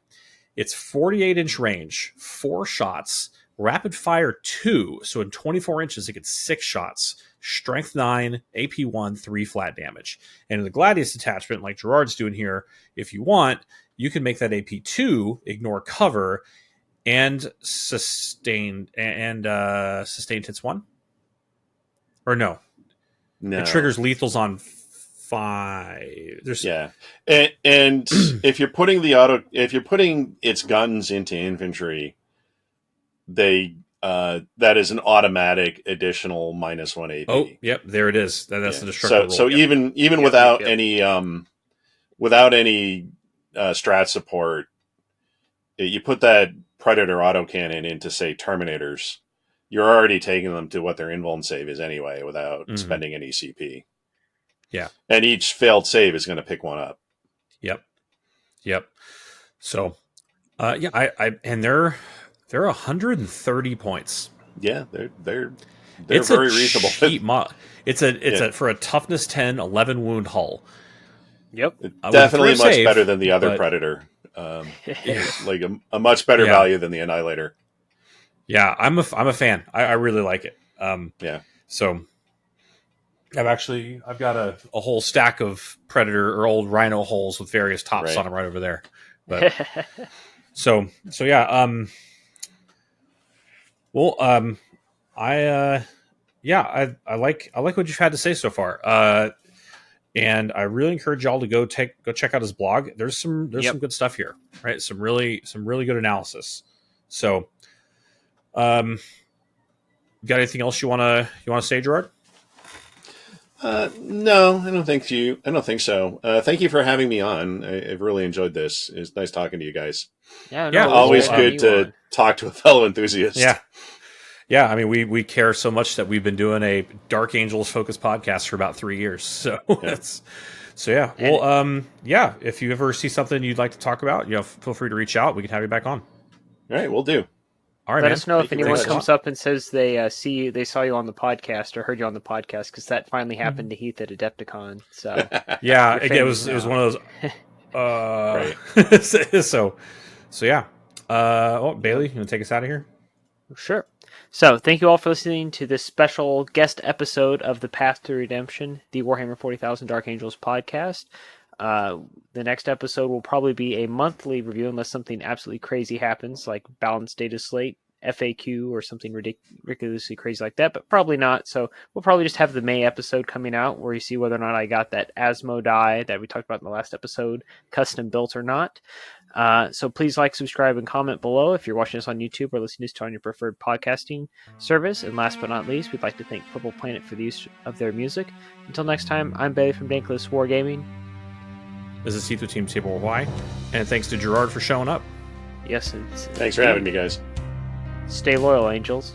it's 48-inch range, 4 shots, rapid fire 2, so in 24 inches it gets 6 shots, strength 9, AP 1, 3 flat damage. And in the Gladius attachment, like Gerard's doing here, if you want, you can make that AP 2 ignore cover, and sustained hits 1, or no? No. It triggers lethals on 5. There's and if you're putting its guns into infantry, that is an automatic additional -1 AP. Oh, yep, there it is. That's the destructive roll. So even without any strat support, you put that Predator autocannon into, say, Terminators, you're already taking them to what their invuln save is anyway without spending any CP. Yeah. And each failed save is going to pick one up. Yep. So, and they're 130 points. Yeah, they're it's very a reasonable. Cheap it's a for a toughness 10, 11 wound hull. Yep. Definitely much better than the other Predator. Like a much better value than the Annihilator. Yeah, I'm a fan. I really like it. So I've got a whole stack of Predator or old Rhino hulls with various tops on them right over there. But so yeah. Well, I like what you've had to say so far. And I really encourage y'all to go check out his blog. There's some good stuff here, right? Some really good analysis. So, got anything else you want to say, Gerard? No, I don't think so. Thank you for having me on. I've really enjoyed this. It's nice talking to you guys. Always good to talk to a fellow enthusiast. Yeah. I mean, we care so much that we've been doing a Dark Angels focused podcast for about 3 years. So yeah. Well, if you ever see something you'd like to talk about, feel free to reach out. We can have you back on. All right, we'll do. All right, Let man. us know if anyone comes up and says they saw you on the podcast or heard you on the podcast, because that finally happened to Heath at Adepticon. So yeah, it was one of those. Right. So yeah. Bailey, you want to take us out of here? Sure. So thank you all for listening to this special guest episode of the Path to Redemption, the Warhammer 40,000 Dark Angels podcast. The next episode will probably be a monthly review unless something absolutely crazy happens, like balanced data slate, FAQ, or something ridiculously crazy like that, but probably not. So we'll probably just have the May episode coming out where you see whether or not I got that Asmo die that we talked about in the last episode custom built or not. So please like, subscribe, and comment below if you're watching us on YouTube or listening to us on your preferred podcasting service. And last but not least, we'd like to thank Purple Planet for the use of their music. Until next time, I'm Bailey from Dank Wargaming. This is Heath with Team Table Y, and thanks to Gerard for showing up. Yes, thanks for having me, guys. Stay loyal, Angels.